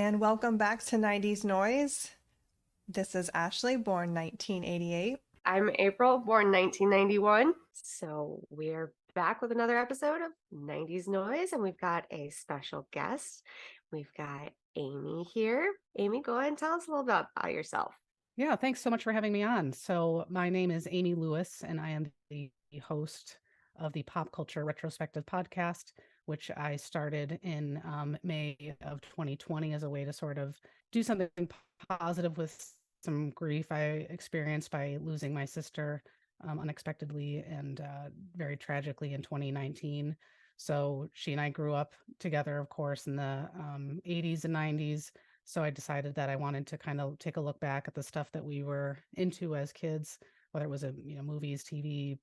and welcome back to 90s Noise. This is Ashley, born 1988. I'm April, born 1991. So we're back with another episode of 90s Noise, and we've got a special guest. We've got Amy here. Amy, go ahead and tell us a little bit about yourself. Yeah, thanks so much for having me on. So my name is Amy Lewis, and I am the host of the Pop Culture Retrospective podcast, which I started in May of 2020 as a way to sort of do something positive with some grief I experienced by losing my sister unexpectedly and very tragically in 2019. So she and I grew up together, of course, in the 80s and 90s. So I decided that I wanted to kind of take a look back at the stuff that we were into as kids, whether it was movies, TV,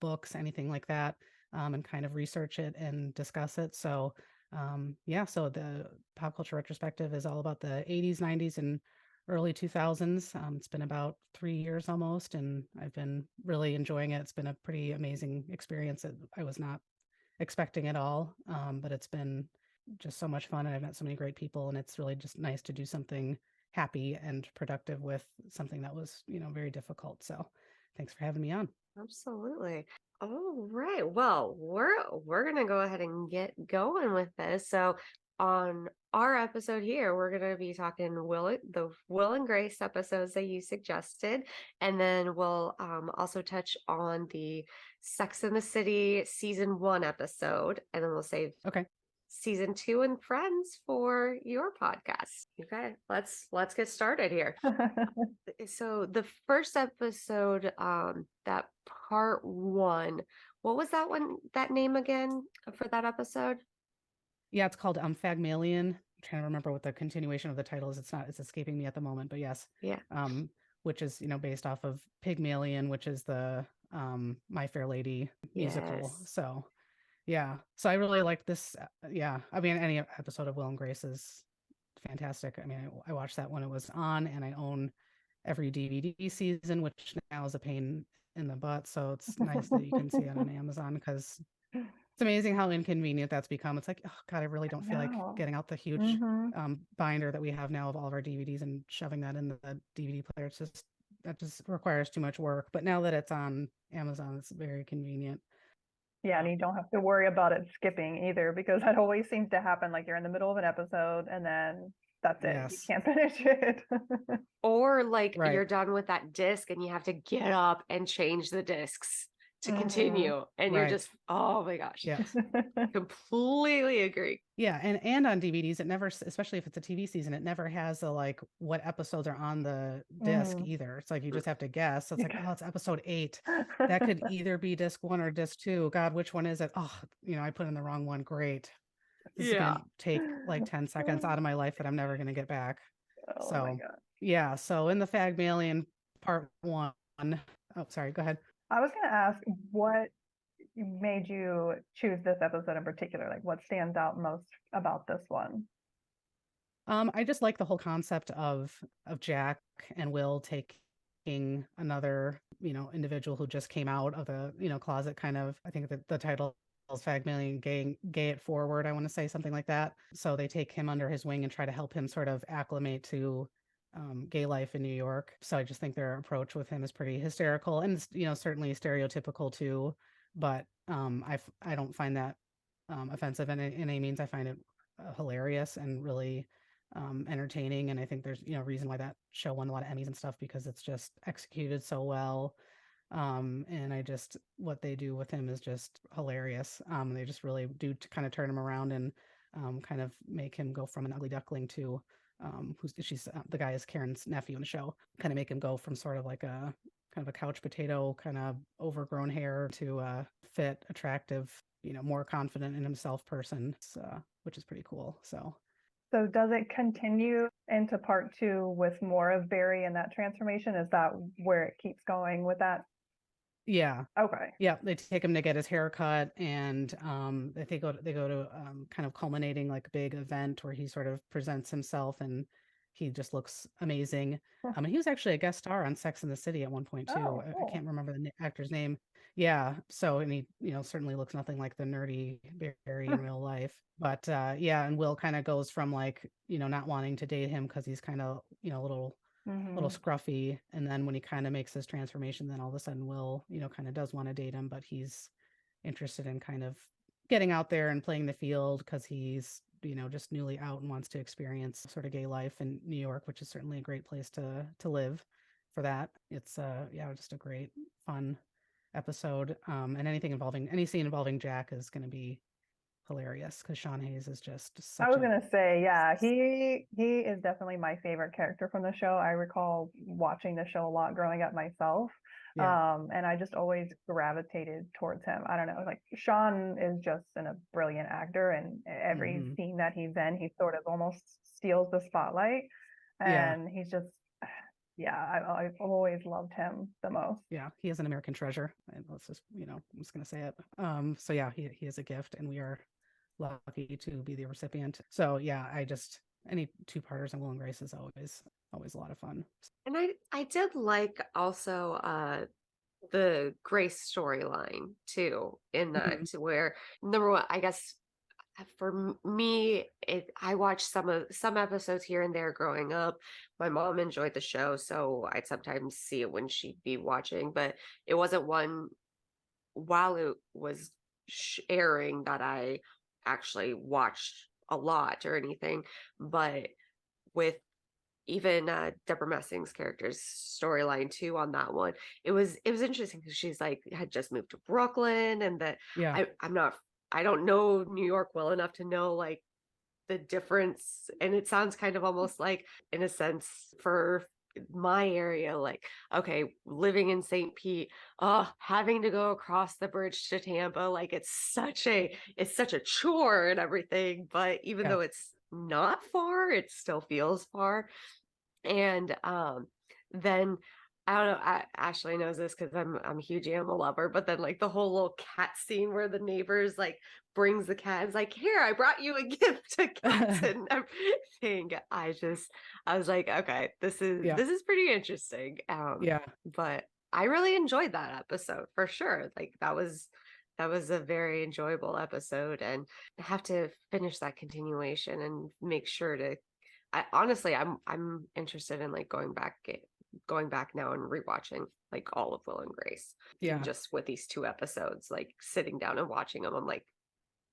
books, anything like that, and kind of research it and discuss it. So so the Pop Culture Retrospective is all about the 80s, 90s, and early 2000s. It's been about 3 years almost, and I've been really enjoying it. It's been a pretty amazing experience that I was not expecting at all, but it's been just so much fun, and I've met so many great people, and it's really just nice to do something happy and productive with something that was, very difficult. So thanks for having me on. Absolutely. All right. Well, we're gonna go ahead and get going with this. So on our episode here, we're gonna be talking the Will and Grace episodes that you suggested, and then we'll also touch on the Sex and the City season 1 episode, and then we'll save season 2 and Friends for your podcast. Okay, let's get started here. So the first episode, that part 1, what was that name again for that episode? Yeah, it's called Fagmalian. I'm trying to remember what the continuation of the title is. It's escaping me at the moment, but yes. Yeah. Which is, based off of Pygmalion, which is the My Fair Lady musical. Yes. So yeah. So I really liked this. Yeah. I mean, any episode of Will and Grace is fantastic. I mean, I watched that when it was on, and I own every DVD season, which now is a pain in the butt. So it's nice that you can see it on Amazon, because it's amazing how inconvenient that's become. It's like, oh God, I really don't feel like getting out the huge binder that we have now of all of our DVDs and shoving that in the DVD player. That just requires too much work. But now that it's on Amazon, it's very convenient. Yeah, and you don't have to worry about it skipping either, because that always seems to happen. Like, you're in the middle of an episode and then that's it. Yes. You can't finish it. Or you're done with that disc and you have to get up and change the discs to continue. And you're just, oh my gosh. Yes. Completely agree. Yeah. And on DVDs, it never, especially if it's a TV season, it never has what episodes are on the disc either. It's like, you just have to guess. So it's like, oh, it's episode 8. That could either be disc 1 or disc 2. God, which one is it? Oh, I put in the wrong one. Great. This is going to take like 10 seconds out of my life that I'm never going to get back. Oh my God. Yeah. So in the Fagmalian part 1, oh, sorry, go ahead. I was going to ask, what made you choose this episode in particular? Like, what stands out most about this one? I just like the whole concept of Jack and Will taking another, individual who just came out of the, closet, kind of. I think that the title is Fagmalian Gay It Forward. I want to say something like that. So they take him under his wing and try to help him sort of acclimate to gay life in New York. So I just think their approach with him is pretty hysterical, and certainly stereotypical too. But I don't find that offensive in any means. I find it hilarious and really entertaining, and I think there's reason why that show won a lot of Emmys and stuff, because it's just executed so well. And what they do with him is just hilarious. They just really do to kind of turn him around and kind of make him go from an ugly duckling to the guy is Karen's nephew in the show, kind of make him go from sort of like a kind of a couch potato, kind of overgrown hair, to a fit, attractive, more confident in himself person, which is pretty cool. So does it continue into part 2 with more of Barry and that transformation? Is that where it keeps going with that? Yeah. Okay. Yeah, they take him to get his hair cut, and they go to kind of culminating like big event where he sort of presents himself, and he just looks amazing. And he was actually a guest star on Sex and the City at one point too. Oh, cool. I can't remember the actor's name. Yeah. So, and he, certainly looks nothing like the nerdy Barry in real life. But yeah, and Will kind of goes from like, not wanting to date him because he's kind of, a little scruffy. And then when he kind of makes this transformation, then all of a sudden Will, kind of does want to date him, but he's interested in kind of getting out there and playing the field because he's, just newly out and wants to experience sort of gay life in New York, which is certainly a great place to live for that. It's yeah, just a great fun episode. And any scene involving Jack is going to be hilarious because Sean Hayes is just I such was a gonna say, yeah, he is definitely my favorite character from the show. I recall watching the show a lot growing up myself. yeah. And I just always gravitated towards him. I don't know, like Sean is just a brilliant actor, and every Hmm. scene that he's in, he sort of almost steals the spotlight. Yeah. And he's just, yeah, I've always loved him the most. Yeah, he is an American treasure. And let's just, I'm just gonna say it. So yeah, he is a gift, and we are lucky to be the recipient. So yeah, any two-parters on Will and Grace is always a lot of fun. And I did like also the Grace storyline too, in that Mhm. where number one, I guess for me, I watched some episodes here and there growing up. My mom enjoyed the show, so I'd sometimes see it when she'd be watching, but it wasn't one while it was airing that I actually watched a lot or anything. But with even Deborah Messing's character's storyline too on that one, it was interesting because she's like had just moved to Brooklyn, and that Yeah. I don't know New York well enough to know like the difference, and it sounds kind of almost like in a sense for my area, like okay, living in St. Pete, having to go across the bridge to Tampa, like it's such a chore and everything, but even Yeah. though it's not far, it still feels far. And then I don't know, Ashley knows this because I'm a huge animal lover, but then like the whole little cat scene where the neighbors like brings the cat and is like, here, I brought you a gift to cats and everything. I was like, okay, this is Yeah. this is pretty interesting. Yeah. But I really enjoyed that episode for sure. Like that was a very enjoyable episode, and I have to finish that continuation and make sure to honestly, I'm interested in like going back now and rewatching like all of Will and Grace. Yeah. Just with these two episodes, like sitting down and watching them, I'm like,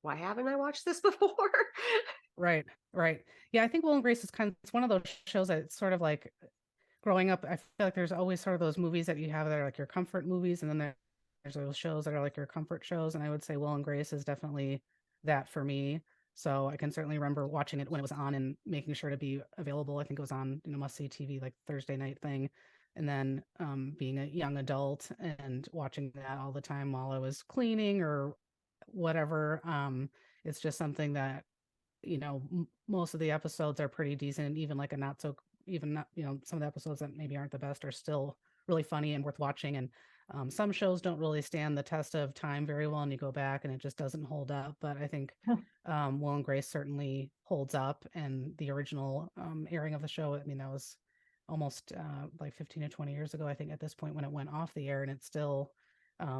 why haven't I watched this before? Right. Right. Yeah, I think Will and Grace is it's one of those shows that it's sort of like growing up, I feel like there's always sort of those movies that you have that are like your comfort movies, and then there's those shows that are like your comfort shows. And I would say Will and Grace is definitely that for me. So I can certainly remember watching it when it was on and making sure to be available. I think it was on, must see TV like Thursday night thing. And then being a young adult and watching that all the time while I was cleaning or whatever. It's just something that most of the episodes are pretty decent, even like a not so even not some of the episodes that maybe aren't the best are still really funny and worth watching. And some shows don't really stand the test of time very well, and you go back and it just doesn't hold up. But I think Will and Grace certainly holds up, and the original airing of the show, I mean, that was almost like 15 to 20 years ago, I think, at this point when it went off the air, and it still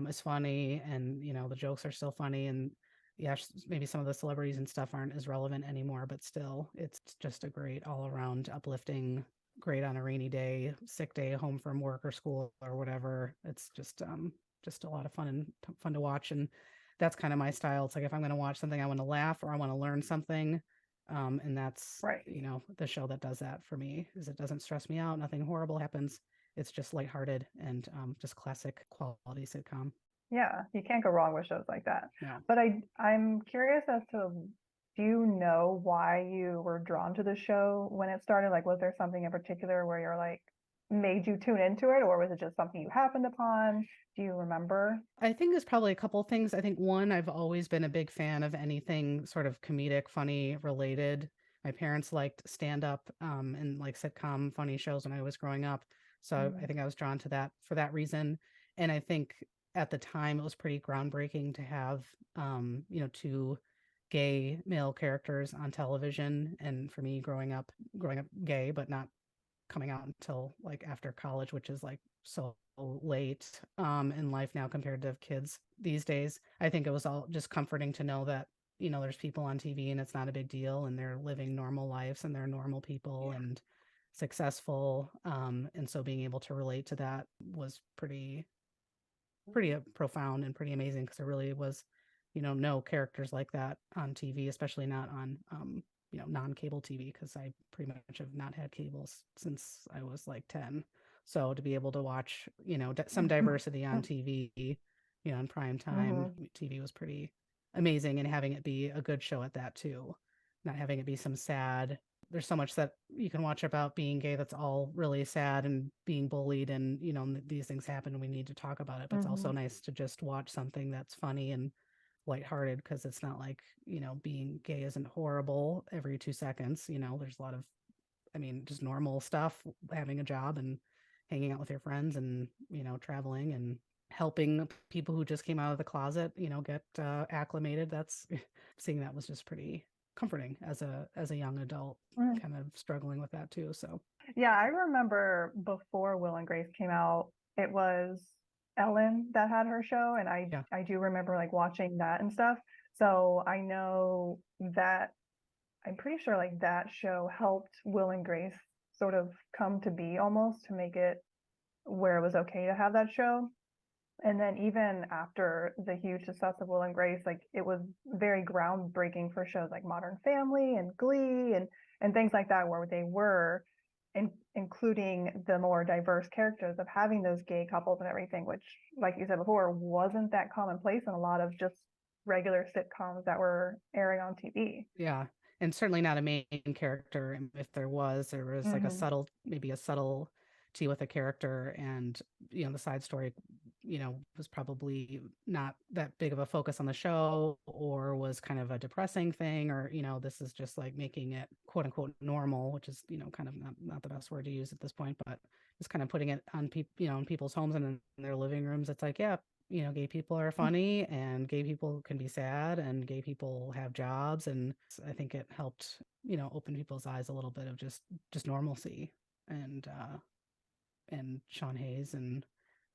is funny, and the jokes are still funny. And yeah, maybe some of the celebrities and stuff aren't as relevant anymore, but still, it's just a great all around uplifting, great on a rainy day, sick day, home from work or school or whatever. It's just a lot of fun and fun to watch. And that's kind of my style. It's like if I'm going to watch something, I want to laugh or I want to learn something. And that's, Right. the show that does that for me is it doesn't stress me out. Nothing horrible happens. It's just lighthearted and just classic quality sitcom. Yeah, you can't go wrong with shows like that. No. But I'm curious as to, do you know why you were drawn to the show when it started? Like, was there something in particular where you're like, made you tune into it, or was it just something you happened upon? Do you remember? I think there's probably a couple of things. I think one, I've always been a big fan of anything sort of comedic, funny related. My parents liked stand up and like sitcom funny shows when I was growing up. So I think I was drawn to that for that reason. And I think at the time it was pretty groundbreaking to have two gay male characters on television. And for me growing up gay, but not coming out until like after college, which is like so late in life now compared to kids these days. I think it was all just comforting to know that, there's people on TV and it's not a big deal and they're living normal lives and they're normal people and successful. And so being able to relate to that was pretty profound and pretty amazing, because there really was, no characters like that on TV, especially not on, non-cable TV, because I pretty much have not had cables since I was like 10. So to be able to watch, some diversity on TV, in prime time TV was pretty amazing, and having it be a good show at that too, not having it be some sad. There's so much that you can watch about being gay that's all really sad and being bullied, and these things happen and we need to talk about it, but it's also nice to just watch something that's funny and lighthearted, because it's not like, being gay isn't horrible every 2 seconds. There's a lot of, just normal stuff, having a job and hanging out with your friends and, traveling and helping people who just came out of the closet, get acclimated. That's seeing that was just pretty comforting as a young adult, kind of struggling with that too. So yeah, I remember before Will and Grace came out, it was Ellen that had her show, and I do remember like watching that and stuff. So I know that I'm pretty sure like that show helped Will and Grace sort of come to be, almost to make it where it was okay to have that show. And then even after the huge success of Will and Grace, like it was very groundbreaking for shows like Modern Family and Glee and things like that, where they were including the more diverse characters of having those gay couples and everything, which, like you said before, wasn't that commonplace in a lot of just regular sitcoms that were airing on TV. Yeah. And certainly not a main character. And if there was like maybe a subtlety with a character, and, the side story, was probably not that big of a focus on the show, or was kind of a depressing thing, or, this is just like making it quote unquote normal, which is, kind of not the best word to use at this point, but just kind of putting it on people, in people's homes and in their living rooms. It's like, yeah, gay people are funny, and gay people can be sad, and gay people have jobs. And I think it helped, open people's eyes a little bit of just normalcy. And Sean Hayes and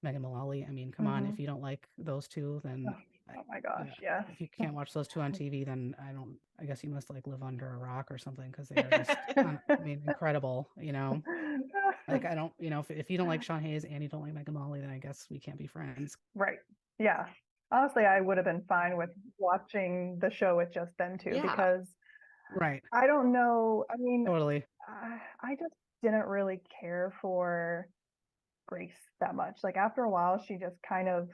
Megan Mullally. Come on, if you don't like those two, then oh my gosh, yes. If you can't watch those two on TV, then I guess you must like live under a rock or something, because they are just, incredible, Like, I don't, if you don't like Sean Hayes and you don't like Megan Mullally, then I guess we can't be friends. Right. Yeah. Honestly, I would have been fine with watching the show with just them two, because right. I don't know. Totally. I just didn't really care for Grace that much. Like after a while, she just kind of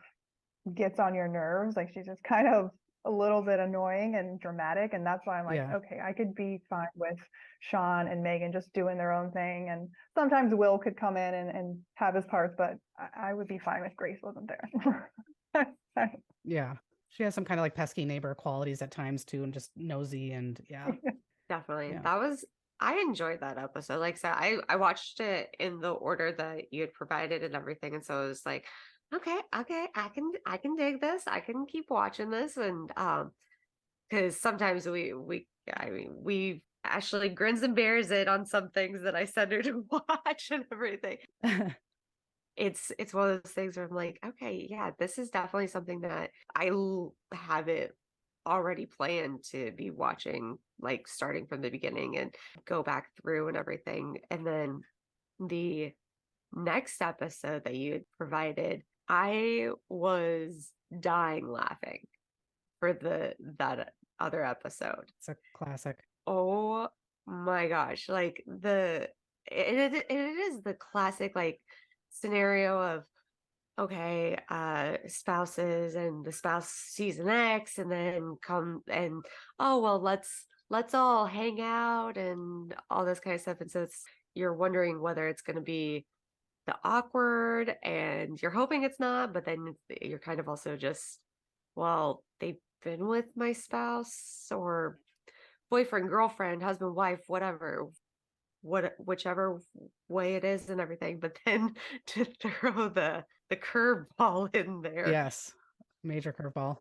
gets on your nerves. Like she's just kind of a little bit annoying and dramatic, and that's why I'm like, okay, I could be fine with Sean and Megan just doing their own thing, and sometimes Will could come in and have his parts, but I would be fine if Grace wasn't there. Yeah, she has some kind of like pesky neighbor qualities at times too, and just nosy, and definitely. I enjoyed that episode. Like I said, I watched it in the order that you had provided and everything, and so it was like, okay, I can dig this. I can keep watching this, and because sometimes we Ashley grins and bears it on some things that I send her to watch and everything. It's one of those things where I'm like, okay, yeah, this is definitely something that I have it already planned to be watching, like starting from the beginning and go back through and everything. And then the next episode that you had provided, I was dying laughing for that other episode. It's a classic. Oh my gosh. Like it is the classic like scenario of, okay, spouses, and the spouse sees an ex and then come and, oh well, let's all hang out and all this kind of stuff. And so you're wondering whether it's going to be the awkward, and you're hoping it's not, but then you're kind of also just, well, they've been with my spouse or boyfriend, girlfriend, husband, wife, whatever, whichever way it is and everything. But then to throw the curveball in there, yes, major curveball.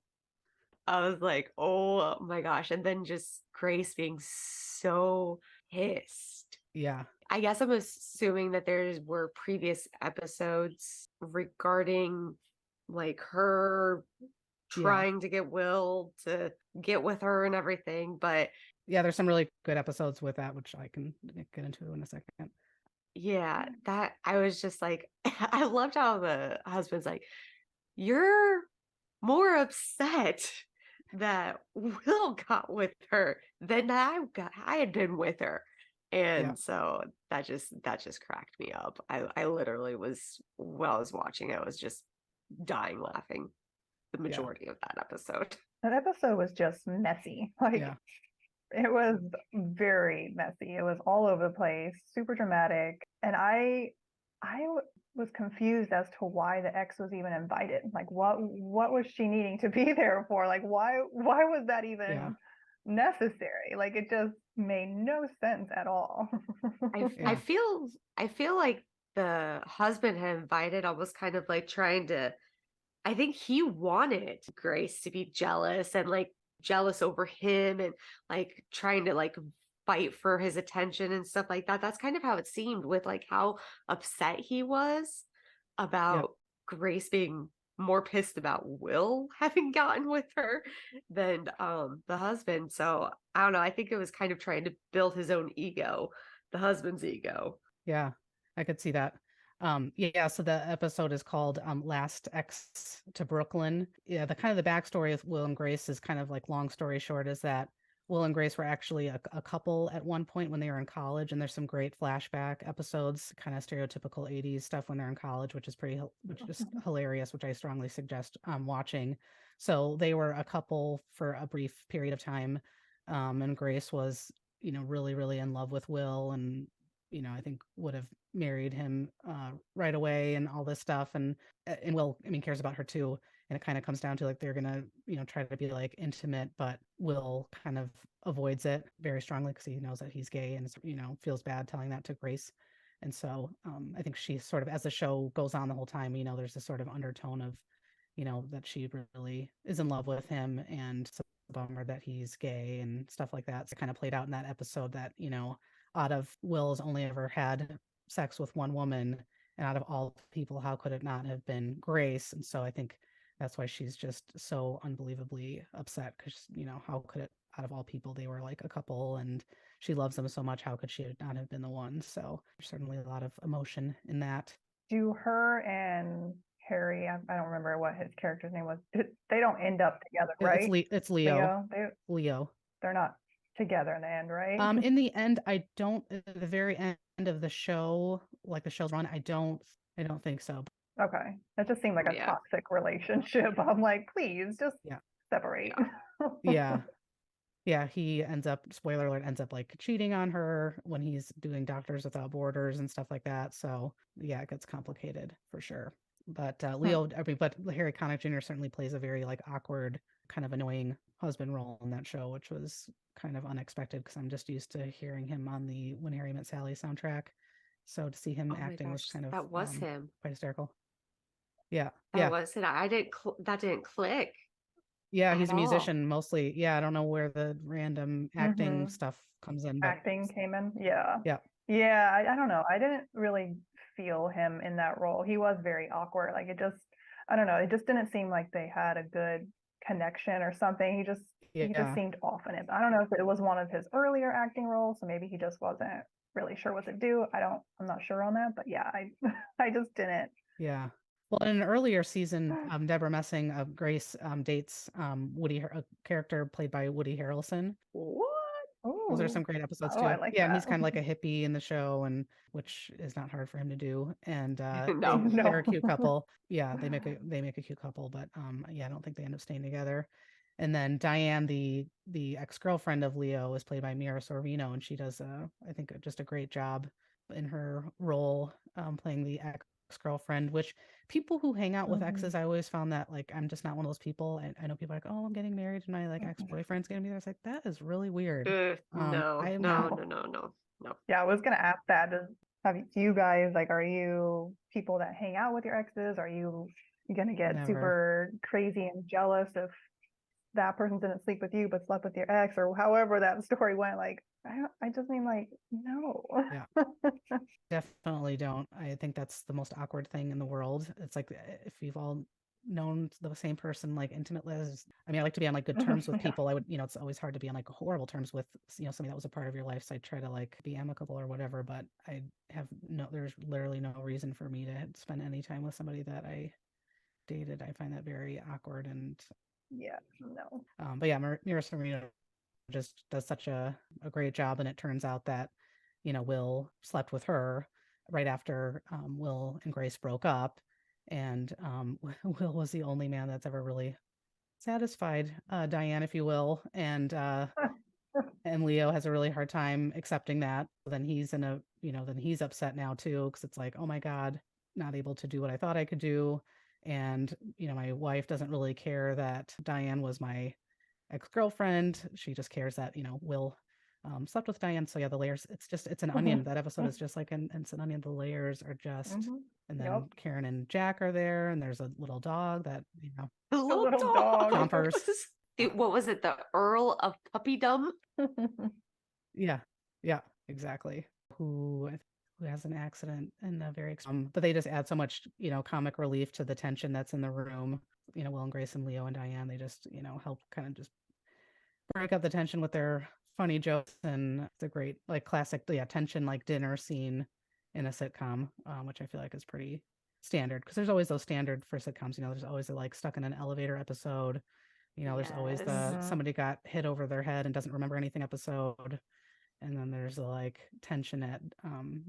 I was like, oh my gosh. And then just Grace being so pissed. Yeah, I guess I'm assuming that there were previous episodes regarding like her Yeah. trying to get Will to get with her and everything. But Yeah, there's some really good episodes with that, which I can get into in a second. yeah, that I was just like, I loved how the husband's like, you're more upset that Will got with her than I had been with her. Yeah. And so that just cracked me up. I literally was while I was watching, I was just dying laughing the Yeah. majority of that episode. That episode was just messy. Like Yeah. it was very messy. It was all over the place, super dramatic. And was confused as to why the ex was even invited. Like what was she needing to be there for? Like why was that Yeah. even necessary? Like it just made no sense at all. I Yeah. feel like the husband had invited almost kind of like trying to I think he wanted Grace to be jealous and like jealous over him and like trying to like fight for his attention and stuff like that. That's kind of how it seemed with like how upset he was Yep. about Grace being more pissed about Will having gotten with her than the husband. So I don't know. I think it was kind of trying to build his own ego, the husband's ego. Yeah. I could see that. Yeah, so the episode is called Last X to Brooklyn. Yeah, the kind of the backstory of Will and Grace is kind of like, long story short, is that Will and Grace were actually a couple at one point when they were in college, and there's some great flashback episodes, kind of stereotypical 80s stuff when they're in college, which is hilarious, which I strongly suggest watching. So they were a couple for a brief period of time, and Grace was, really, really in love with Will, and I think would have married him right away and all this stuff. And Will, I mean, cares about her too. And it kind of comes down to like they're gonna, try to be like intimate, but Will kind of avoids it very strongly because he knows that he's gay and feels bad telling that to Grace. And so I think she sort of, as the show goes on the whole time, there's this sort of undertone of, that she really is in love with him, and it's a bummer that he's gay and stuff like that. So it kind of played out in that episode that, out of Will's only ever had sex with one woman, and out of all people, how could it not have been Grace? And so I think that's why she's just so unbelievably upset, because how could it, out of all people, they were like a couple and she loves them so much, how could she not have been the one? So there's certainly a lot of emotion in that. Do her and Harry, I don't remember what his character's name was. They don't end up together, right? It's Leo. Leo. They're not together in the end, right? In the end, I don't, at the very end of the show, like the show's run, I don't think so. Okay. That just seemed like a Yeah. toxic relationship. I'm like, please just Yeah. separate. Yeah. Yeah, he ends up, spoiler alert, ends up like cheating on her when he's doing Doctors Without Borders and stuff like that. So yeah, it gets complicated for sure. But Leo, I mean, but Harry Connick Jr. certainly plays a very like awkward, kind of annoying husband role in that show, which was kind of unexpected because I'm just used to hearing him on the When Harry Met Sally soundtrack. So to see him Oh my acting was gosh, kind of that was him. quite hysterical. Yeah, That yeah, was it. I didn't. That didn't click yeah. at He's a all. musician mostly. Yeah, I don't know where the random acting stuff comes in, but Acting came in. Yeah. yeah, Yeah, I don't know. I didn't really feel him in that role. He was very awkward. Like I don't know. It just didn't seem like they had a good connection or something. He just yeah. seemed off in it. I don't know if it was one of his earlier acting roles, so maybe he just wasn't really sure what to do. I'm not sure on that, but yeah, I just didn't. Yeah. Well, in an earlier season, Deborah Messing of Grace dates a character played by Woody Harrelson. What? Those are Oh, some great episodes oh, I too. like Yeah, and he's that. kind of like a hippie in the show, and which is not hard for him to do. And No. they're a No. cute couple. Yeah, they make a cute couple, but yeah, I don't think they end up staying together. And then Diane, the ex-girlfriend of Leo, is played by Mira Sorvino, and she does I think just a great job in her role, playing the ex-girlfriend, which people who hang out with Mhm. exes, I always found that like I'm just not one of those people. And I know people are like, oh, I'm getting married and my like ex-boyfriend's gonna be there. It's like, that is really weird. No, I'm no, not. no, no, no, no. Yeah, I was gonna ask that. Do you guys like? Are you people that hang out with your exes? Are you gonna get Never. super crazy and jealous if that person didn't sleep with you but slept with your ex, or however that story went? Like, I just mean like, no. Yeah. Definitely don't. I think that's the most awkward thing in the world. It's like if you've all known the same person like intimately. I mean, I like to be on like good terms with Yeah. people. I would, it's always hard to be on like horrible terms with, somebody that was a part of your life. So I try to like be amicable or whatever, but there's literally no reason for me to spend any time with somebody that I dated. I find that very awkward. And Yeah, no. but yeah, Mira Sorvino just does such a great job. And it turns out that, Will slept with her right after Will and Grace broke up. And Will was the only man that's ever really satisfied Diane, if you will. And Leo has a really hard time accepting that. Then then he's upset now too, because it's like, oh my God, not able to do what I thought I could do. And, my wife doesn't really care that Diane was my ex-girlfriend. She just cares that, Will slept with Diane. So yeah, the layers, it's an onion. That episode is just like it's an onion. The layers are just, and then Yep. Karen and Jack are there, and there's a little dog that, The A little dog. Chompers. What was it? The Earl of Puppydom? Yeah, yeah, exactly. Who has an accident and a very but they just add so much, comic relief to the tension that's in the room. Will and Grace and Leo and Diane, they just, help kind of just break up the tension with their funny jokes. And the great like classic tension like dinner scene in a sitcom, which I feel like is pretty standard, because there's always those standard for sitcoms. There's always a like stuck in an elevator episode. There's always the Yes. somebody got hit over their head and doesn't remember anything episode. And then there's the like tension at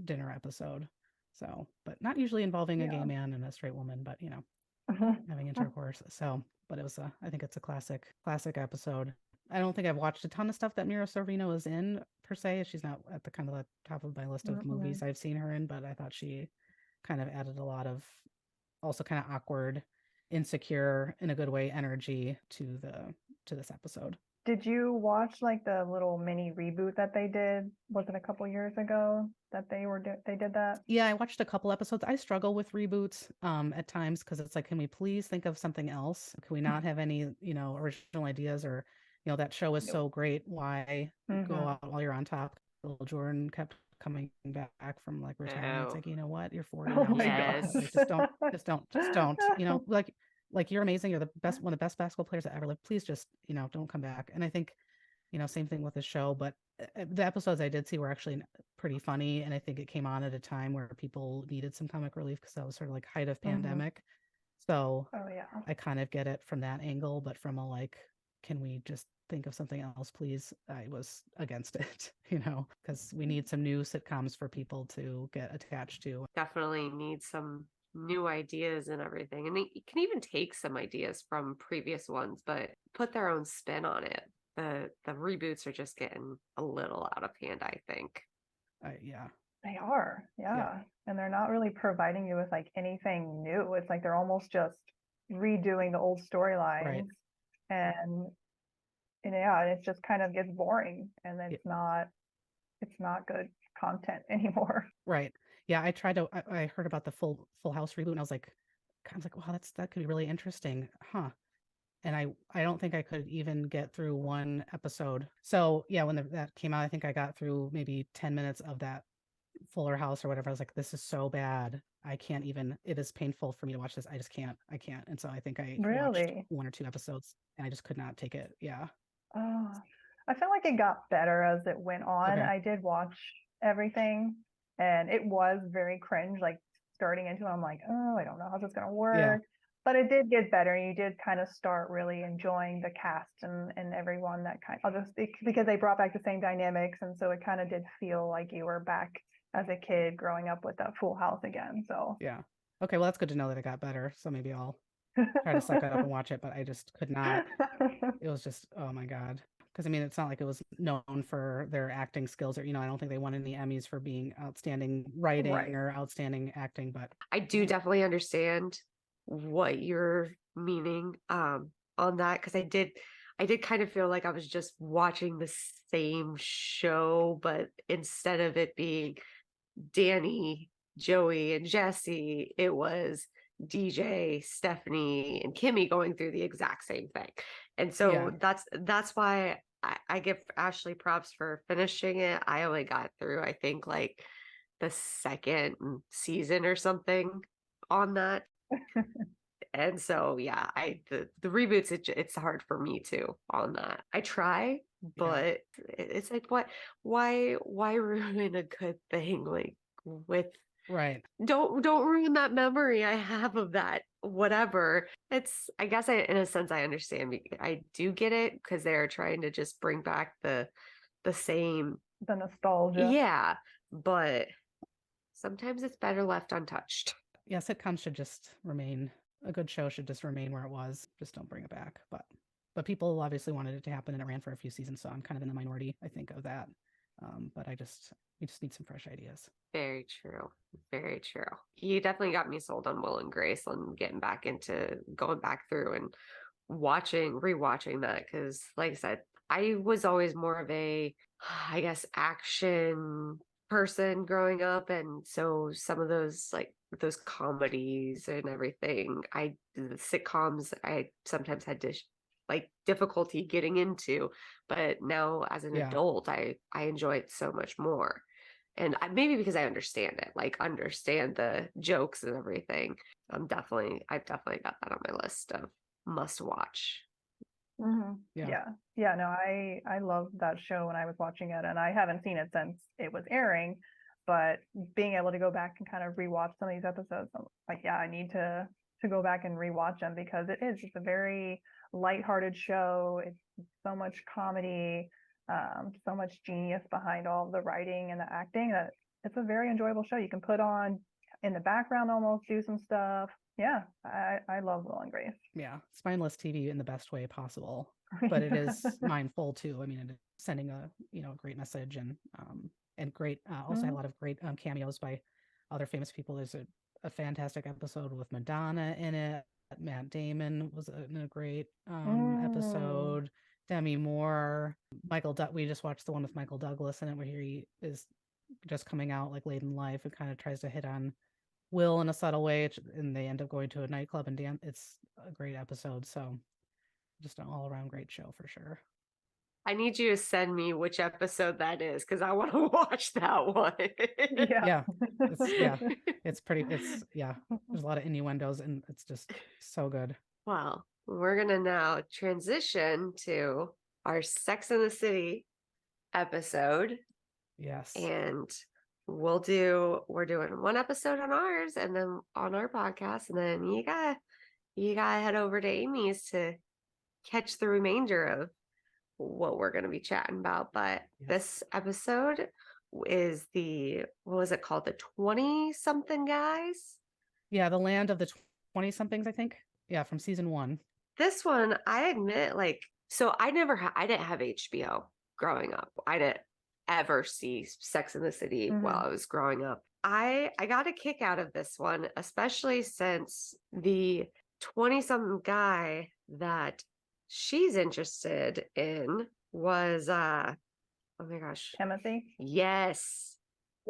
dinner episode. So, but not usually involving a gay man and a straight woman, but having intercourse. So, but it was I think it's a classic episode. I don't think I've watched a ton of stuff that Mira Sorvino is in per se. She's not at the kind of the top of my list of movies I've seen her in, but I thought she kind of added a lot of also kind of awkward, insecure in a good way energy to this episode. Did you watch like the little mini reboot that they did? Was it a couple years ago that they did that? Yeah, I watched a couple episodes. I struggle with reboots at times, because it's like, can we please think of something else? Can we not have any, original ideas? Or, that show is so great. Why go out while you're on top? Little Jordan kept coming back from like retirement. It's like, you know what? You're 40 Oh now. my Yes. Like, just don't. Like you're amazing. You're the best, one of the best basketball players that ever lived. Please just, don't come back. And I think, same thing with the show. But the episodes I did see were actually pretty funny, and I think it came on at a time where people needed some comic relief, because that was sort of like height of pandemic. So Oh yeah. I kind of get it from that angle, but from a like, can we just think of something else, please? I was against it, because we need some new sitcoms for people to get attached to. Definitely need some new ideas and everything. And you can even take some ideas from previous ones, but put their own spin on it. The reboots are just getting a little out of hand, I think. Yeah. They are. Yeah. And they're not really providing you with like anything new. It's like they're almost just redoing the old storylines. Right. And yeah, it just kind of gets boring, and it's not good content anymore. Right. Yeah, I heard about the Full House reboot, and I was like, wow, that could be really interesting. Huh. And I don't think I could even get through one episode. So yeah, when that came out, I think I got through maybe 10 minutes of that Fuller House or whatever. I was like, this is so bad. I can't even, it is painful for me to watch this. I just can't. And so I think I watched Really? 1 or 2 episodes, and I just could not take it. Yeah. Oh, I felt like it got better as it went on. Okay. I did watch everything, and it was very cringe. Like starting into it, I'm like, oh, I don't know how this is gonna work. Yeah. But it did get better. You did kind of start really enjoying the cast and everyone that because they brought back the same dynamics, and so it kind of did feel like you were back as a kid growing up with that Full House again. So Yeah. Okay. Well, that's good to know that it got better. So maybe I'll try to suck it up and watch it, but I just could not. It was just, oh my God. Because I mean, it's not like it was known for their acting skills, or, I don't think they won any Emmys for being outstanding writing or outstanding acting, but I do definitely understand what you're meaning on that, because I did kind of feel like I was just watching the same show, but instead of it being Danny, Joey, and Jesse, it was DJ, Stephanie, and Kimmy going through the exact same thing. And so that's why I give Ashley props for finishing it. I only got through, I think, like the second season or something on that. And so, yeah, the reboots, it's hard for me too on that. I try, but it's like, why ruin a good thing like with Right. don't ruin that memory I have of that whatever. It's, I guess, I in a sense I understand. I do get it because they're trying to just bring back the same, The nostalgia. yeah, but sometimes it's better left untouched. Yeah, sitcoms should just remain, a good show should just remain where it was. Just don't bring it back. But people obviously wanted it to happen and it ran for a few seasons, so I'm kind of in the minority, I think, of that. But we just need some fresh ideas. Very true. Very true. You definitely got me sold on Will and Grace and getting back into going back through and rewatching that. Cause like I said, I was always more of a, I guess, action person growing up. And so some of those, like those comedies and everything, the sitcoms, I sometimes had to like difficulty getting into, but now as an adult, I enjoy it so much more. And maybe because I understand it, like understand the jokes and everything. I've definitely got that on my list of must watch. Yeah, no, I loved that show when I was watching it, and I haven't seen it since it was airing, but being able to go back and kind of rewatch some of these episodes, I'm like, yeah, I need to go back and rewatch them because it's a very lighthearted show. It's so much comedy, so much genius behind all the writing and the acting that it's a very enjoyable show. You can put on in the background, almost do some stuff. Yeah, I love Will and Grace. Yeah, spineless TV in the best way possible, but it is mindful too. I mean, it is sending a great message and great. Also had a lot of great cameos by other famous people. There's a fantastic episode with Madonna in it. Matt Damon was in a great episode. Demi Moore, we just watched the one with Michael Douglas in it where he is just coming out like late in life and kind of tries to hit on Will in a subtle way, and they end up going to a nightclub and dance. It's a great episode. So just an all around great show for sure. I need you to send me which episode that is because I want to watch that one. It's pretty. There's a lot of innuendos and it's just so good. Well, we're gonna now transition to our Sex and the City episode. Yes, and we're doing one episode on ours and then on our podcast, and then you gotta head over to Amy's to catch the remainder of what we're going to be chatting about. But this episode is what was it called? The 20-something guys? Yeah, the land of the 20-somethings, I think. Yeah, from season 1. This one, I admit, like, so I didn't have HBO growing up. I didn't ever see Sex in the City while I was growing up. I got a kick out of this one, especially since the 20-something guy that she's interested in was oh my gosh, Timothy. Yes.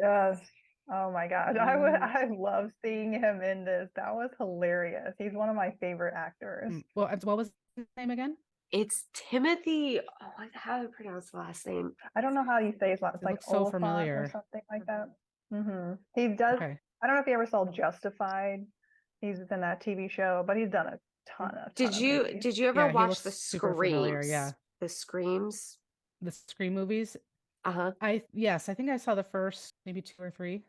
Oh my gosh, I love seeing him in this. That was hilarious. He's one of my favorite actors. Well, what was his name again? It's Timothy. Oh, how do I pronounce the last name? I don't know how you say his last. It's like so Oliphant familiar or something like that. He does. Okay. I don't know if you ever saw Justified. He's in that TV show, but he's done a ton of. Did you ever watch the Screams? Yeah, the Screams, the Scream movies. I think I saw the first maybe 2 or 3.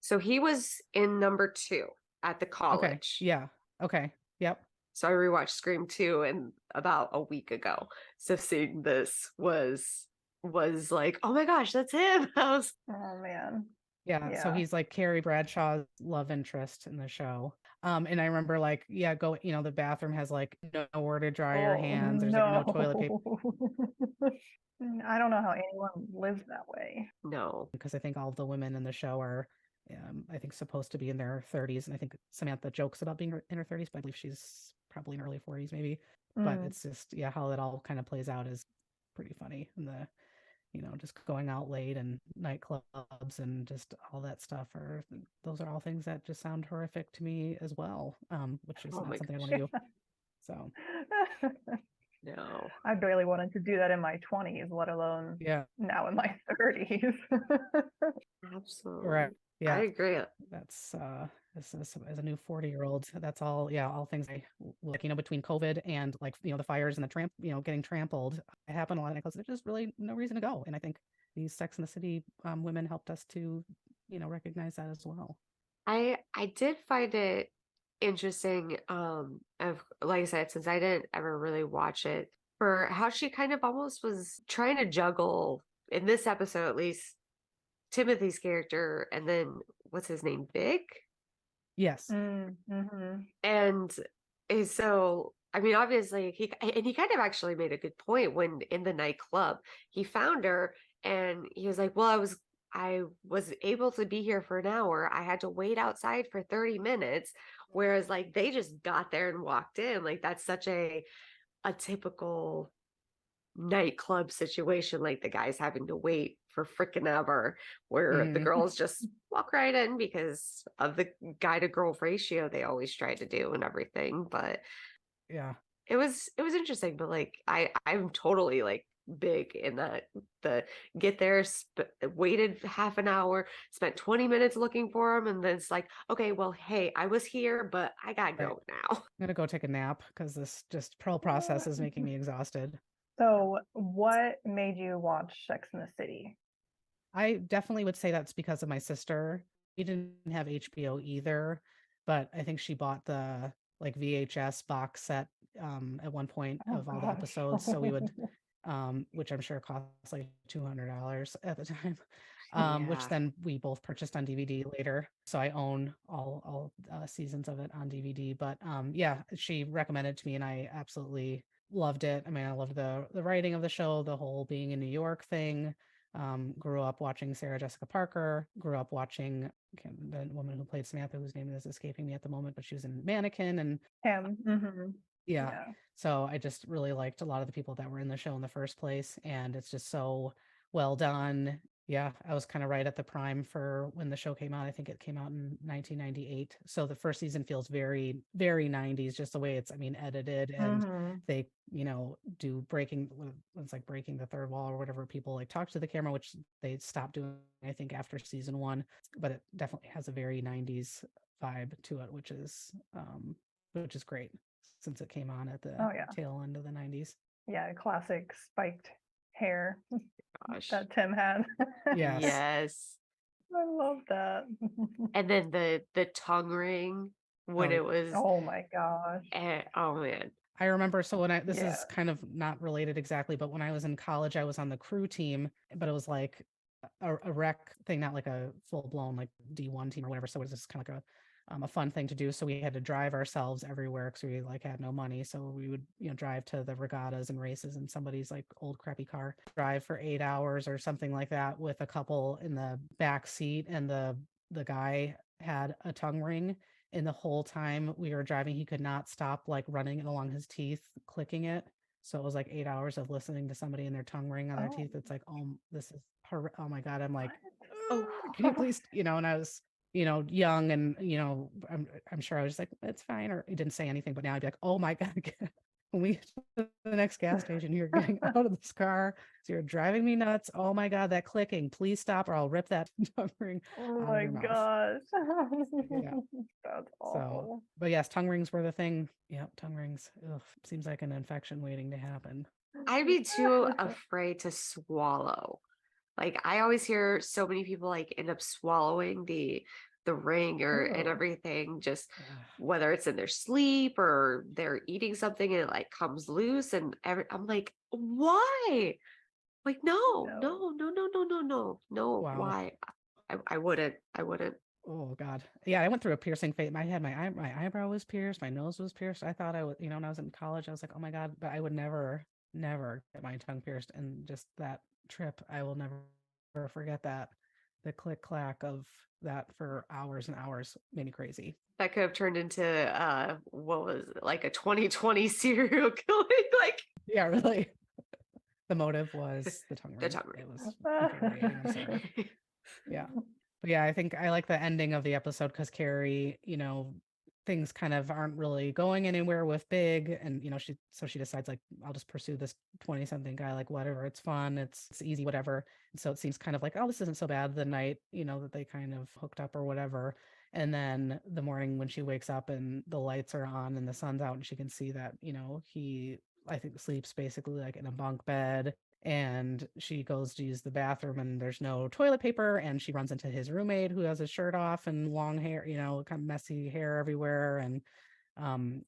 So he was in number 2 at the college. Okay. Yeah. Okay. Yep. So I rewatched Scream 2 and about a week ago. So seeing this was like, oh my gosh, that's him. Oh man. Yeah. So he's like Carrie Bradshaw's love interest in the show. And I remember like, the bathroom has like nowhere to dry your hands. There's like no toilet paper. I don't know how anyone lives that way. No. Because I think all of the women in the show are I think supposed to be in their 30s, and I think Samantha jokes about being in her 30s, but I believe she's probably in her early 40s maybe. But it's just how it all kind of plays out is pretty funny, and the just going out late and nightclubs and just all that stuff those are all things that just sound horrific to me as well, which is not something I want to do. So no, I barely wanted to do that in my 20s, let alone Yeah. now in my 30s. Absolutely. Right. I Yeah. agree. That's this is as a new 40-year-old, that's all, yeah, all things like, between COVID and like, the fires and the getting trampled, it happened a lot of nightclubs. There's just really no reason to go. And I think these Sex and the City women helped us to, recognize that as well. I did find it interesting, of like I said, since I didn't ever really watch it, for how she kind of almost was trying to juggle in this episode at least Timothy's character and then what's his name? Vic? Yes. Mm-hmm. And so I mean obviously he kind of actually made a good point when in the nightclub he found her and he was like, well, I was able to be here for an hour. I had to wait outside for 30 minutes. Whereas like they just got there and walked in. Like that's such a typical nightclub situation. Like the guy's having to wait for freaking ever, where the Mhm. girls just walk right in because of the guy to girl ratio they always try to do and everything. But Yeah. it was interesting, but like I'm totally like big in that the get there waited half an hour, spent 20 minutes looking for him, and then it's like, okay, well, hey, I was here but I gotta Right. go now. I'm gonna go take a nap because this just pearl process is making me exhausted. So, what made you watch Sex and the City? I definitely would say that's because of my sister. We didn't have HBO either, but I think she bought the like VHS box set at one point Oh of all the gosh. episodes. So we would, which I'm sure cost like $200 at the time, which Yeah. then we both purchased on DVD later. So I own all seasons of it on DVD. But yeah, she recommended to me, and I absolutely loved it. I mean, I loved the writing of the show, the whole being in New York thing. Grew up watching Sarah Jessica Parker, grew up watching the woman who played Samantha, whose name is escaping me at the moment, but she was in Mannequin. And Him. Mm-hmm. yeah, Yeah. so I just really liked a lot of the people that were in the show in the first place, and it's just so well done. Yeah, I was kind of right at the prime for when the show came out. I think it came out in 1998. So the first season feels very, very 90s, just the way it's, I mean, edited, and Mm-hmm. they, do it's like breaking the third wall or whatever. People like talk to the camera, which they stopped doing, I think, after season one, but it definitely has a very 90s vibe to it, which is great since it came on at the Oh yeah. tail end of the 90s. Yeah, classic spiked hair Gosh. that Tim had. Yes. Yes. I love that. And then the tongue ring when Oh, it was Oh my gosh. oh man. I remember, so this Yeah. is kind of not related exactly, but when I was in college, I was on the crew team, but it was like a rec thing, not like a full blown like D1 team or whatever. So it was just kind of like a fun thing to do. So we had to drive ourselves everywhere because we like had no money. So we would, drive to the regattas and races in somebody's like old crappy car, drive for 8 hours or something like that with a couple in the back seat. And the guy had a tongue ring. And the whole time we were driving, he could not stop like running it along his teeth, clicking it. So it was like 8 hours of listening to somebody and their tongue ring on their Oh, teeth. It's like, oh, this is oh my God. I'm like, Oh. can you please, and I was, young, and, I'm sure I was just like, it's fine. Or he didn't say anything, but now I'd be like, oh my God, when we get to the next gas station, you're getting out of this car. So you're driving me nuts. Oh my God, that clicking, please stop or I'll rip that tongue ring Oh out of my your mouth. gosh. Yeah. That's So, awful. but yes, tongue rings were the thing. Yeah, tongue rings. Ugh, seems like an infection waiting to happen. I'd be too afraid to swallow. Like I always hear so many people like end up swallowing the ring and Ew. everything, just Ugh. whether it's in their sleep or they're eating something and it like comes loose and I'm like, why? Like no, No. no, no, no, no, no, no, no, Wow. why? I wouldn't. Oh God. Yeah, I went through a piercing phase. My eyebrow was pierced, my nose was pierced. I thought I would, when I was in college, I was like, oh my God, but I would never, never get my tongue pierced. And just that trip, I will never forget that. The click clack of that for hours and hours made me crazy. That could have turned into what was it, like a 2020 serial killing, like Yeah, really. The motive was the tongue the ring. tongue ring. It was infuriating. I'm sorry. Yeah. But yeah, I think I like the ending of the episode because Carrie, things kind of aren't really going anywhere with Big, and she decides like, I'll just pursue this 20 something guy, like whatever, it's fun, it's easy, whatever. And so it seems kind of like, oh, this isn't so bad the night, that they kind of hooked up or whatever. And then the morning when she wakes up and the lights are on and the sun's out and she can see that, he, I think, sleeps basically like in a bunk bed, and she goes to use the bathroom and there's no toilet paper, and she runs into his roommate who has his shirt off and long hair, kind of messy hair everywhere, and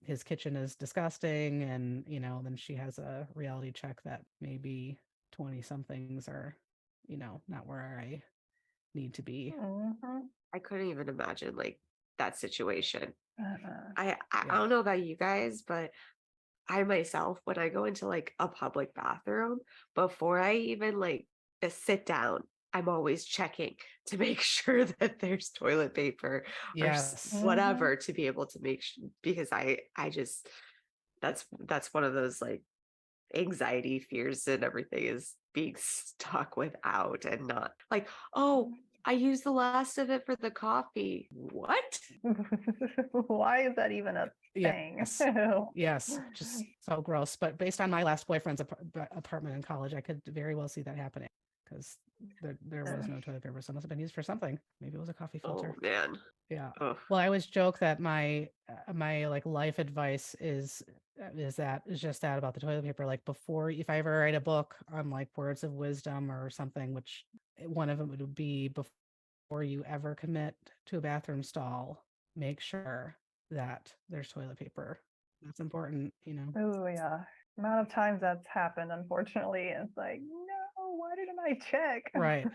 his kitchen is disgusting, and then she has a reality check that maybe 20 somethings are not where I need to be. I couldn't even imagine like that situation. I Yeah. don't know about you guys, but I myself, when I go into like a public bathroom, before I even like sit down, I'm always checking to make sure that there's toilet paper or Yes. whatever, to be able to make sure, because I just, that's one of those like anxiety fears and everything, is being stuck without, and not like, oh, I used the last of it for the coffee. What? Why is that even a thing? Yes. Yes, just so gross. But based on my last boyfriend's apartment in college, I could very well see that happening, because there was no toilet paper, so it must have been used for something. Maybe it was a coffee filter. Oh man. Yeah. Ugh. Well, I always joke that my like life advice is just that about the toilet paper. Like, before, if I ever write a book on like words of wisdom or something, which one of them would be, before you ever commit to a bathroom stall, make sure that there's toilet paper. That's important, Oh yeah. Amount of times that's happened, unfortunately. It's like, no, why didn't I check? Right.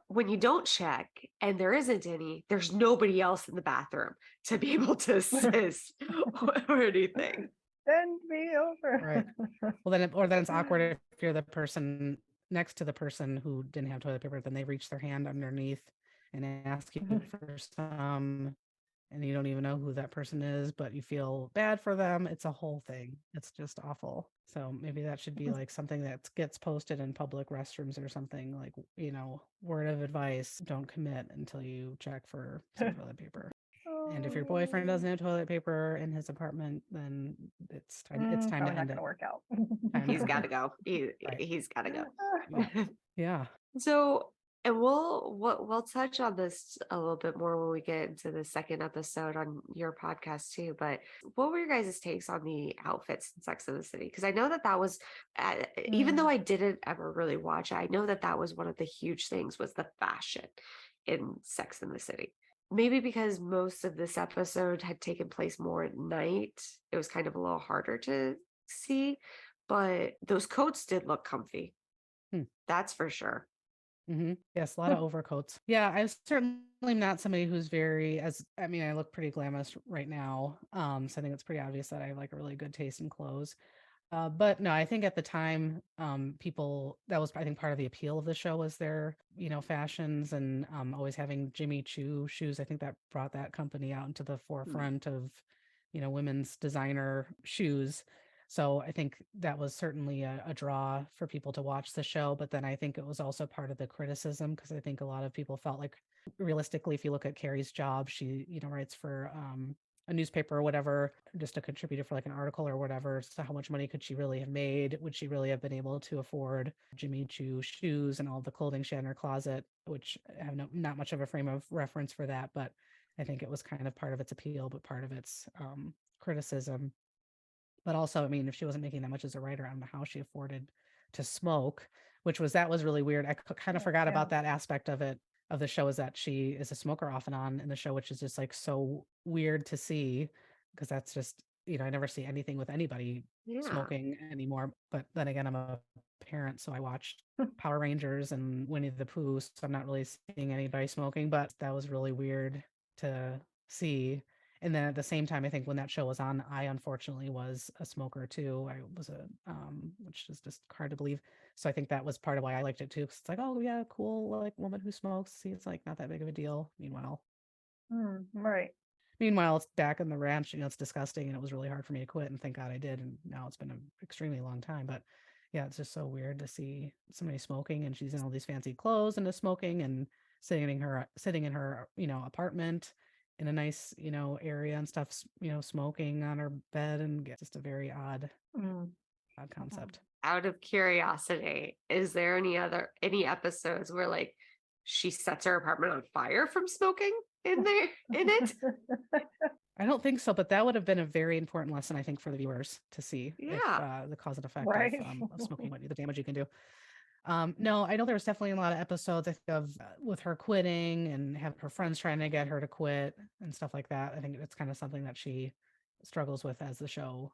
When you don't check and there isn't any, there's nobody else in the bathroom to be able to assist or anything. Bend me over. Right. Well, then it's awkward if you're the person next to the person who didn't have toilet paper, then they reach their hand underneath and ask you for some, and you don't even know who that person is, but you feel bad for them. It's a whole thing. It's just awful. So maybe that should be like something that gets posted in public restrooms or something, like, word of advice: don't commit until you check for some toilet paper. And if your boyfriend doesn't have toilet paper in his apartment, then it's time to Probably not end gonna it. work out. He's got to go. Right. He's got to go. Yeah. So, and we'll touch on this a little bit more when we get into the second episode on your podcast too. But what were your guys' takes on the outfits in Sex and the City? Because I know that was, even though I didn't ever really watch it, I know that was one of the huge things, was the fashion in Sex and the City. Maybe because most of this episode had taken place more at night, it was kind of a little harder to see, but those coats did look comfy. That's for sure. Yes, a lot of overcoats. Yeah, I'm certainly not somebody who's I look pretty glamorous right now. So I think it's pretty obvious that I have like a really good taste in clothes. But no, I think at the time, people, that was, I think, part of the appeal of the show, was their, fashions, and always having Jimmy Choo shoes. I think that brought that company out into the forefront of, women's designer shoes. So I think that was certainly a draw for people to watch the show. But then I think it was also part of the criticism, because I think a lot of people felt like, realistically, if you look at Carrie's job, she, writes for a newspaper or whatever, just a contributor for like an article or whatever. So how much money could she really have made? Would she really have been able to afford Jimmy Choo shoes and all the clothing she had in her closet, which I have not much of a frame of reference for that. But I think it was kind of part of its appeal, but part of its criticism. But also, if she wasn't making that much as a writer, I don't know how she afforded to smoke, that was really weird. I kind of forgot about that aspect of the show, is that she is a smoker off and on in the show, which is just like so weird to see, because that's just, I never see anything with anybody smoking anymore. But then again, I'm a parent, so I watched Power Rangers and Winnie the Pooh, so I'm not really seeing anybody smoking, but that was really weird to see. And then at the same time, I think when that show was on, I unfortunately was a smoker too. I was which is just hard to believe. So I think that was part of why I liked it too. Cause it's like, oh yeah, cool, like woman who smokes. See, it's like not that big of a deal. Right. Meanwhile, it's back in the ranch, it's disgusting, and it was really hard for me to quit. And thank God I did. And now it's been an extremely long time. But yeah, it's just so weird to see somebody smoking, and she's in all these fancy clothes and is smoking and sitting in her, apartment. in a nice, area and stuff, smoking on her bed, and it's just a very odd Mm. concept. Out of curiosity, is there any episodes where like she sets her apartment on fire from smoking in it? I don't think so, but that would have been a very important lesson, I think, for the viewers to see if Yeah. the cause and effect Right. of smoking, the damage you can do. No, I know there was definitely a lot of episodes I think of with her quitting and have her friends trying to get her to quit and stuff like that. I think it's kind of something that she struggles with as the show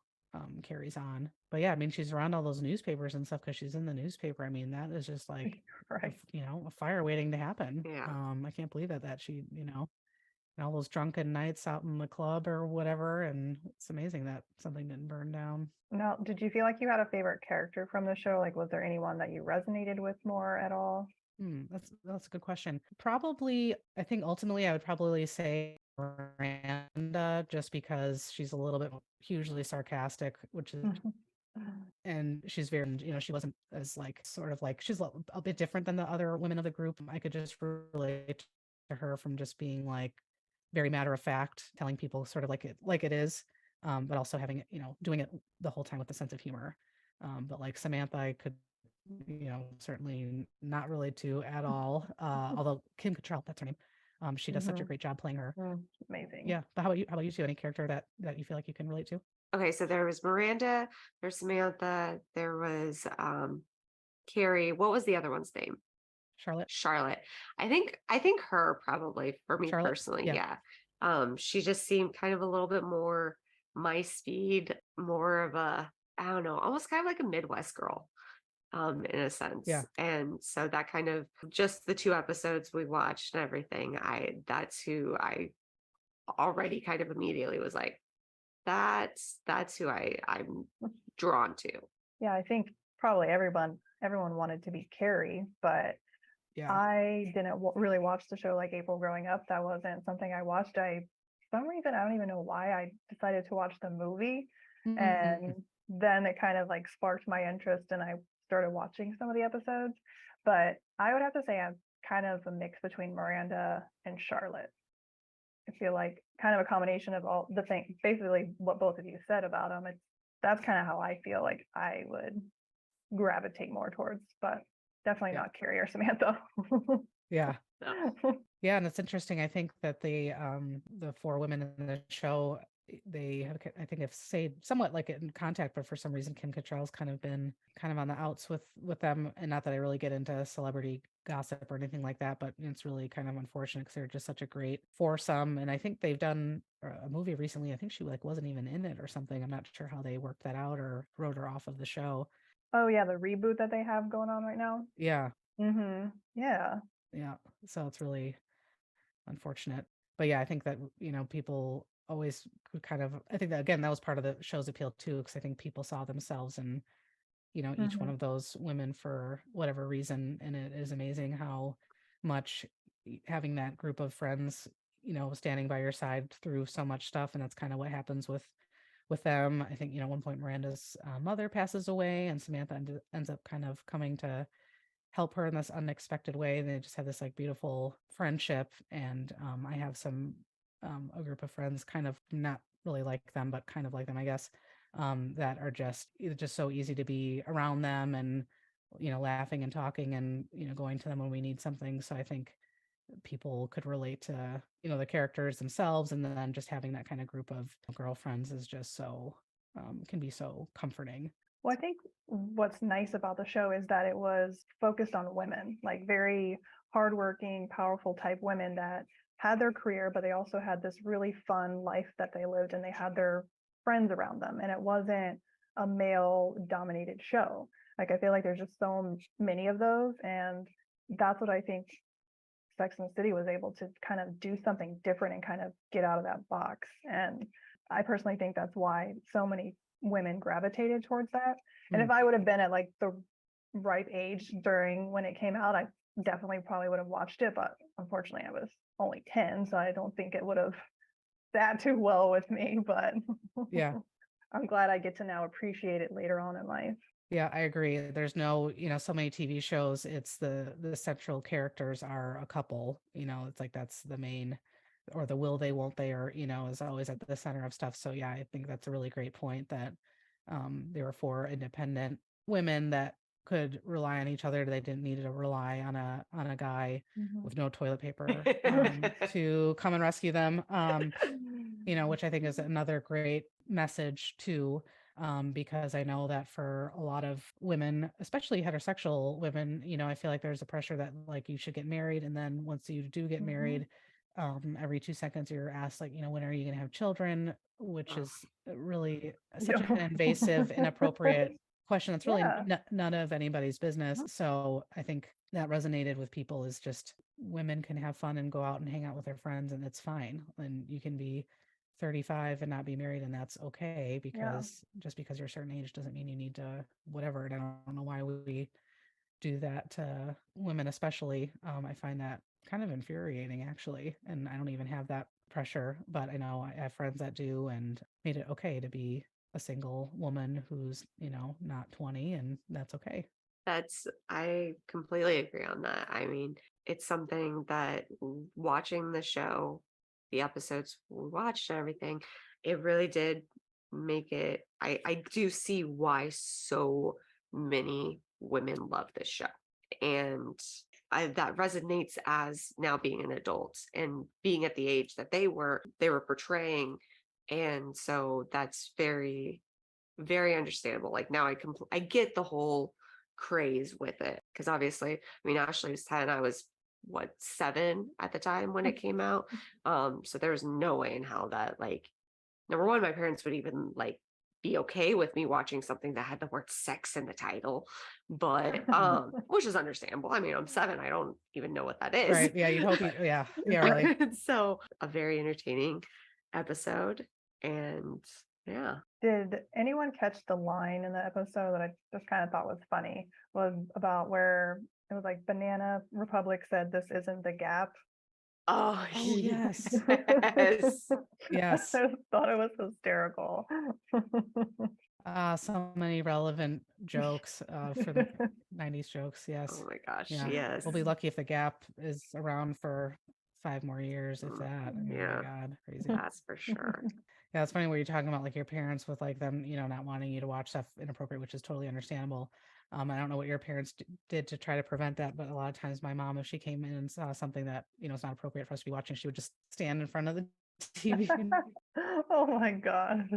carries on. But yeah, I mean, she's around all those newspapers and stuff because she's in the newspaper. I mean, that is just like, Right. a fire waiting to happen. Yeah. I can't believe that she, and all those drunken nights out in the club or whatever. And it's amazing that something didn't burn down. Now, did you feel like you had a favorite character from the show? Like, was there anyone that you resonated with more at all? That's a good question. Probably, I think ultimately I would probably say Miranda, just because she's a little bit hugely sarcastic, which is, and she's very, she wasn't as like sort of like she's a bit different than the other women of the group. I could just relate to her from just being like very matter of fact, telling people sort of like it is, but also having it, doing it the whole time with a sense of humor. But like Samantha, I could certainly not relate to at all. Although Kim Cattrall, that's her name. She does such a great job playing her. Amazing. Yeah. But how about you? How about you two? Any character that you feel like you can relate to? Okay, so there was Miranda, there's Samantha, there was Carrie. What was the other one's name? Charlotte. Charlotte. I think her probably for me Charlotte? personally, Yeah. yeah. She just seemed kind of a little bit more my speed, more of a, I don't know, almost kind of like a Midwest girl, in a sense. Yeah. And so that kind of just the 2 episodes we watched and everything, that's who I already kind of immediately was like, that's who I'm drawn to. Yeah, I think probably everyone wanted to be Carrie, but Yeah. I didn't really watch the show like April growing up. That wasn't something I watched. For some reason, I don't even know why I decided to watch the movie. And then it kind of like sparked my interest and I started watching some of the episodes. But I would have to say I'm kind of a mix between Miranda and Charlotte. I feel like kind of a combination of all the things, basically what both of you said about them. That's kind of how I feel like I would gravitate more towards, but definitely not Carrie or Samantha. Yeah. Yeah, and it's interesting. I think that the 4 women in the show, they have, I think, have stayed somewhat like in contact, but for some reason Kim Cattrall's kind of been kind of on the outs with them. And not that I really get into celebrity gossip or anything like that, but it's really kind of unfortunate because they're just such a great foursome. And I think they've done a movie recently. I think she like wasn't even in it or something. I'm not sure how they worked that out or wrote her off of the show. Oh yeah, the reboot that they have going on right now. Yeah. Yeah. Yeah. So it's really unfortunate. But yeah, I think that, people always kind of, I think that again, that was part of the show's appeal too, because I think people saw themselves in, each one of those women for whatever reason. And it is amazing how much having that group of friends, standing by your side through so much stuff. And that's kind of what happens with them. I think, at one point Miranda's mother passes away and Samantha ends up kind of coming to help her in this unexpected way. And they just have this like beautiful friendship. And I have a group of friends, kind of not really like them, but kind of like them, I guess, that are just so easy to be around them and, laughing and talking and, going to them when we need something. So I think people could relate to, the characters themselves. And then just having that kind of group of girlfriends is just so, can be so comforting. Well, I think what's nice about the show is that it was focused on women, like very hardworking, powerful type women that had their career, but they also had this really fun life that they lived and they had their friends around them. And it wasn't a male dominated show. Like, I feel like there's just so many of those. And that's what I think Sex and the City was able to kind of do something different and kind of get out of that box. And I personally think that's why so many women gravitated towards that. And if I would have been at like the ripe age during when it came out, I definitely probably would have watched it. But unfortunately, I was only 10, so I don't think it would have sat too well with me. But Yeah. I'm glad I get to now appreciate it later on in life. Yeah, I agree. There's no, so many TV shows, it's the central characters are a couple, it's like that's the main or the will they, won't they, or, is always at the center of stuff. So yeah, I think that's a really great point that they were 4 independent women that could rely on each other. They didn't need to rely on a guy with no toilet paper to come and rescue them. Which I think is another great message too. Because I know that for a lot of women, especially heterosexual women, I feel like there's a pressure that like you should get married. And then once you do get married, every 2 seconds you're asked like, when are you going to have children? Which is really such an invasive, inappropriate question. That's really Yeah. none of anybody's business. So I think that resonated with people is just women can have fun and go out and hang out with their friends and it's fine. And you can be 35 and not be married and that's okay, because just because you're a certain age doesn't mean you need to whatever. And I don't know why we do that to women especially. I find that kind of infuriating actually, and I don't even have that pressure, but I know I have friends that do and made it okay to be a single woman who's not 20, and that's okay. I completely agree on that. I mean, it's something that watching the show, the episodes we watched and everything, it really did make it. I do see why so many women love this show. And that resonates as now being an adult and being at the age that they were portraying. And so that's very, very understandable. Like now I get the whole craze with it, because obviously, I mean, Ashley was 10, I was 7 at the time when it came out. So there was no way in hell that, like, number one, my parents would even like be okay with me watching something that had the word sex in the title, but which is understandable. I mean, I'm 7, I don't even know what that is. Right. Yeah, you'd hope yeah, really. So a very entertaining episode. And yeah. Did anyone catch the line in the episode that I just kind of thought was funny? Was about where it was like Banana Republic said, "This isn't the Gap." Oh, yes. yes. Yes. I just thought it was hysterical. So many relevant jokes for the 90s jokes. Yes. Oh my gosh. Yeah. Yes. We'll be lucky if the Gap is around for 5 more years, if that. I mean, Yeah. oh my God, crazy. That's for sure. Yeah, it's funny where you're talking about like your parents with like them, not wanting you to watch stuff inappropriate, which is totally understandable. I don't know what your parents did to try to prevent that, but a lot of times my mom, if she came in and saw something that, is not appropriate for us to be watching, she would just stand in front of the TV. Oh my gosh.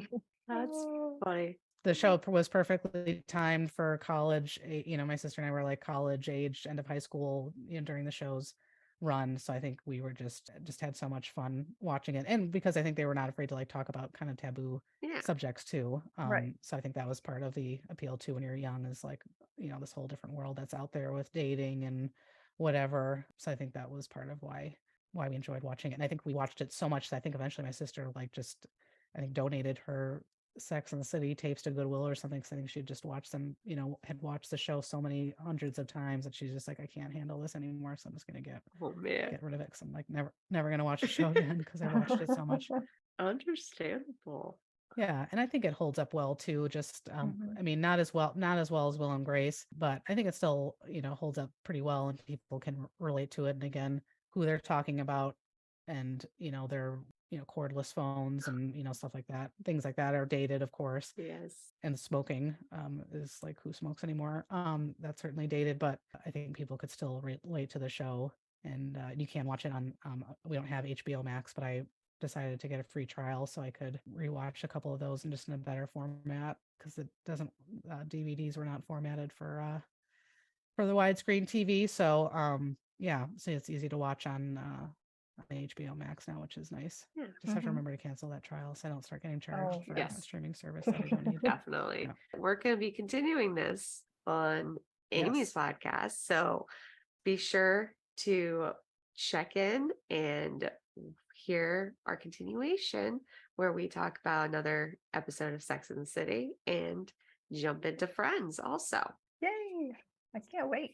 That's funny. The show was perfectly timed for college. My sister and I were like college aged, end of high school, during the show's run. So I think we were just had so much fun watching it. And because I think they were not afraid to like talk about kind of taboo subjects too. Right. So I think that was part of the appeal too when you're young, is like, this whole different world that's out there with dating and whatever. So I think that was part of why we enjoyed watching it. And I think we watched it so much that I think eventually my sister like just, I think, donated her Sex and the City tapes to Goodwill or something, because I think she'd just watched them, had watched the show so many hundreds of times that she's just like, I can't handle this anymore, so I'm just gonna get rid of it, because I'm like never gonna watch the show again because I watched it so much. Understandable. Yeah, and I think it holds up well too. Just I mean, not as well as Will and Grace, but I think it still holds up pretty well, and people can relate to it. And again, who they're talking about, and their cordless phones and stuff like that, things like that are dated, of course. Yes. And smoking is like, who smokes anymore? That's certainly dated, but I think people could still relate to the show. And you can watch it on we don't have HBO Max, but I decided to get a free trial so I could rewatch a couple of those and just in a better format, because it doesn't DVDs were not formatted for the widescreen TV. So yeah, so it's easy to watch on HBO Max now, which is nice. Yeah. Just have to remember to cancel that trial so I don't start getting charged for yes. a streaming service that I don't need. Definitely. Yeah. We're going to be continuing this on Amy's podcast. So be sure to check in and hear our continuation, where we talk about another episode of Sex and the City and jump into Friends also. Yay! I can't wait.